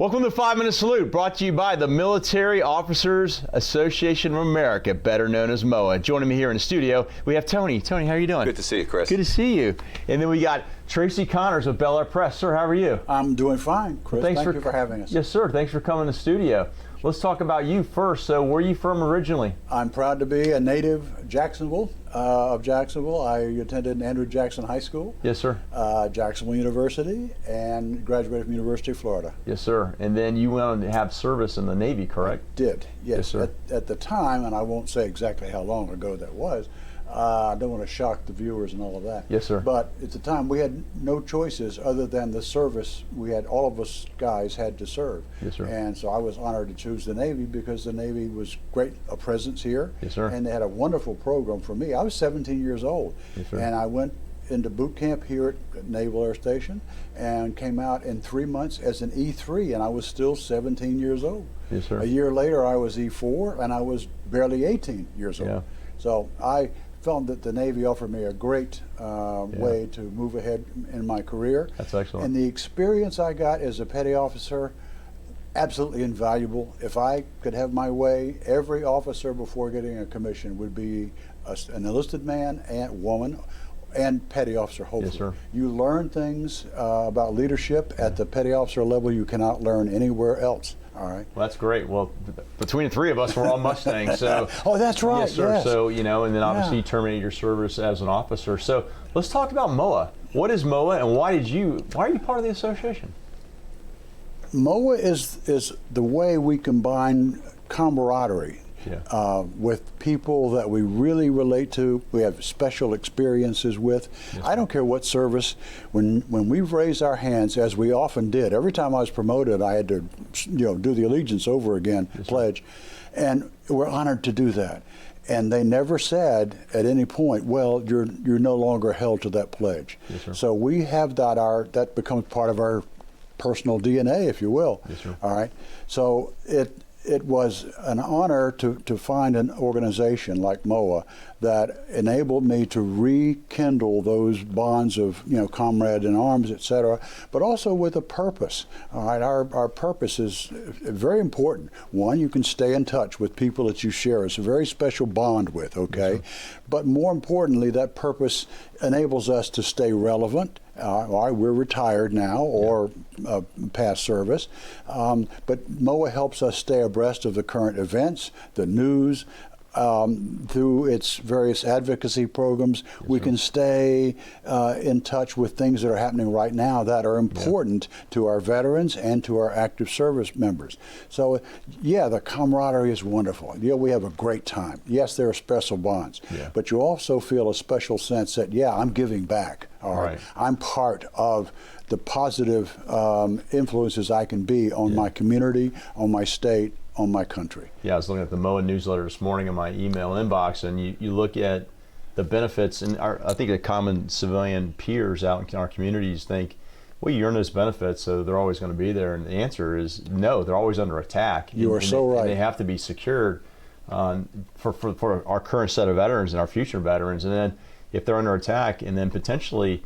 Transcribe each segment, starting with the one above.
Welcome to 5 Minute Salute, brought to you by the Military Officers Association of America, better known as MOAA. Joining me here in the studio, we have Tony. Tony, how are you doing? Good to see you, Chris. Good to see you. And then we got Tracy Connors of BelleAire Press. Sir, how are you? I'm doing fine, Chris. Thank you for having us. Yes, sir. Thanks for coming to the studio. Let's talk about you first. So, where are you from originally? I'm proud to be a native of Jacksonville. I attended Andrew Jackson High School. Yes, sir. Jacksonville University, and graduated from University of Florida. Yes, sir. And then you went on to have service in the Navy, correct? Did, yes. Yes, sir. At the time, and I won't say exactly how long ago that was, I don't want to shock the viewers and all of that. Yes, sir. But at the time, we had no choices other than the service. All of us guys had to serve. Yes, sir. And so I was honored to choose the Navy because the Navy was a presence here. Yes, sir. And they had a wonderful program for me. I was 17 years old. Yes, sir. And I went into boot camp here at Naval Air Station and came out in 3 months as an E3, and I was still 17 years old. Yes, sir. A year later, I was E4, and I was barely 18 years old. Yeah. So I found that the Navy offered me a great way to move ahead in my career. That's excellent. And the experience I got as a petty officer, absolutely invaluable. If I could have my way, every officer before getting a commission would be an enlisted man and woman and petty officer, hopefully. Yes, sir. You learn things about leadership at the petty officer level you cannot learn anywhere else. All right. Well, that's great. Well, between the three of us, we're all Mustangs. So. Oh, that's right. Yes, sir. Yes. So, and then obviously you terminated your service as an officer. So let's talk about MOAA. What is MOAA, and why are you part of the association? MOAA is the way we combine camaraderie. Yeah. With people that we really relate to, we have special experiences with. Yes, I don't care what service. When we've raised our hands, as we often did, every time I was promoted, I had to, do the allegiance over again, yes, pledge, and we're honored to do that. And they never said at any point, well, you're no longer held to that pledge. Yes, sir. So we have that becomes part of our personal DNA, if you will. Yes, sir. All right. So it was an honor to find an organization like MOAA that enabled me to rekindle those bonds of comrade in arms, etc., but also with a purpose. All right, our purpose is very important. One, you can stay in touch with people that you share. It's a very special bond with, okay? Yes, but more importantly, that purpose enables us to stay relevant. All right, we're retired now or past service, but MOAA helps us stay abreast of the current events, the news. Through its various advocacy programs, yes, we sir. can stay in touch with things that are happening right now that are important to our veterans and to our active service members. So, the camaraderie is wonderful. We have a great time. Yes, there are special bonds, but you also feel a special sense that, I'm giving back. All right. I'm part of the positive influences I can be on my community, on my state, on my country. Yeah, I was looking at the MOAA newsletter this morning in my email inbox, and you look at the benefits, and I think the common civilian peers out in our communities think, well, you earn those benefits, so they're always going to be there. And the answer is no, they're always under attack. You are so right. And they have to be secured for our current set of veterans and our future veterans. And then if they're under attack, and then potentially,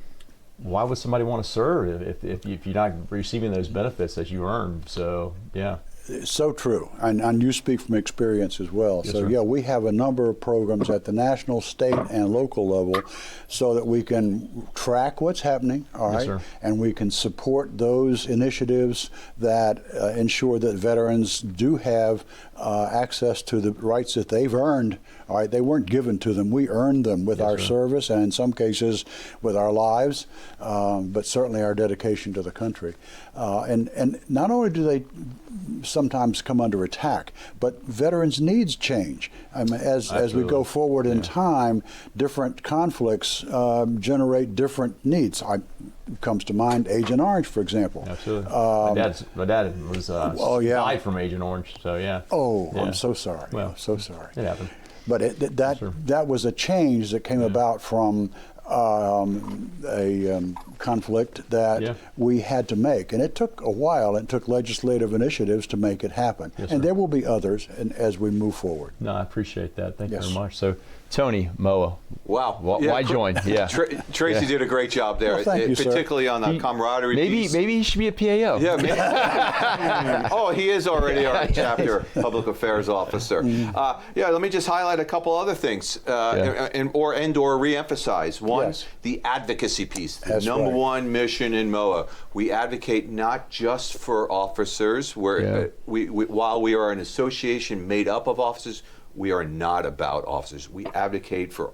why would somebody want to serve if you're not receiving those benefits that you earn? So, yeah. So true, and you speak from experience as well. Yes, so sir. we have a number of programs at the national, state, and local level so that we can track what's happening, all right, sir. And we can support those initiatives that ensure that veterans do have access to the rights that they've earned. All right, they weren't given to them. We earned them with our service, and in some cases with our lives, but certainly our dedication to the country. And not only do they sometimes come under attack, but veterans' needs change. As we go forward in time, different conflicts generate different needs. Comes to mind Agent Orange, for example. Absolutely. My dad was died from Agent Orange, so yeah. Oh, yeah. I'm so sorry. Well, I'm so sorry. It happened. But that was a change that came about from conflict that we had to make, and it took a while. It took legislative initiatives to make it happen, and there will be others as we move forward. No, I appreciate that. Thank you very much. So, Tony, MOAA. Wow. Why join? Yeah. Tracy did a great job there, well, thank you, particularly on the camaraderie piece. Maybe he should be a PAO. Yeah. Maybe. Oh, he is already our chapter public affairs officer. Let me just highlight a couple other things, or reemphasize. One, the advocacy piece. The number one mission in MOAA. We advocate not just for officers. While we are an association made up of officers, we are not about officers. We advocate for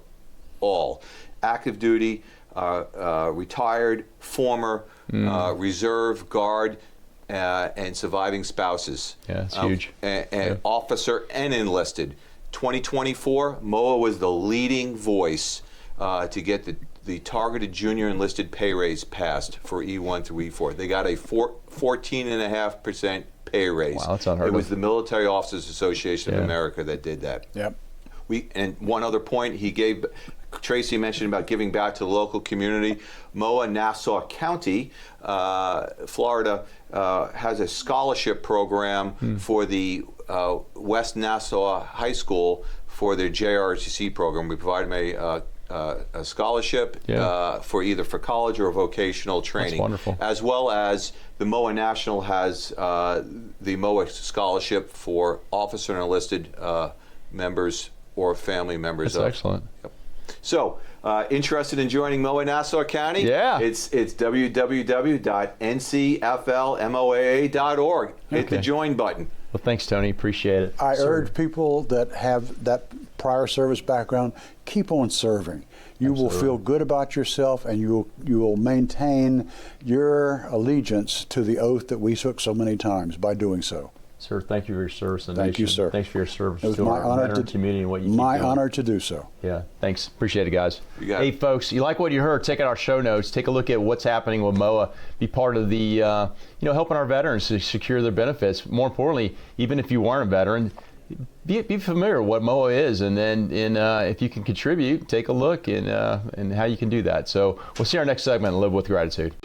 all. Active duty, retired, former, reserve, guard, and surviving spouses. Yeah, it's huge. And officer and enlisted. 2024, MOAA was the leading voice to get the targeted junior enlisted pay raise passed for E1 through E4. They got a 14.5% pay raise. Wow, that's unheard of. It was the Military Officers Association of America that did that. Yep. And one other point Tracy mentioned about giving back to the local community. MOAA Nassau County, Florida, has a scholarship program for the West Nassau High School for their JROTC program. We provide them a scholarship for college or vocational training. That's wonderful. As well as the MOAA National has the MOAA scholarship for officer and enlisted members or family members. That's excellent. Yep. So, interested in joining MOAA Nassau County? Yeah. It's www.ncflmoaa.org. Hit the join button. Well, thanks, Tony. Appreciate it. I urge people that have that prior service background, keep on serving. You will feel good about yourself, and you will maintain your allegiance to the oath that we took so many times by doing so. Sir, thank you for your service in the Thank you, nation. sir. Thanks for your service It was to my our honor veteran community and what you keep my doing. honor to do so. Yeah, thanks. Appreciate it, guys. You got hey, it. folks, you like what you heard? Check out our show notes. Take a look at what's happening with MOAA. Be part of the, helping our veterans to secure their benefits. More importantly, even if you weren't a veteran, be familiar with what MOAA is, and then if you can contribute, take a look and how you can do that. So we'll see our next segment, Live with Gratitude.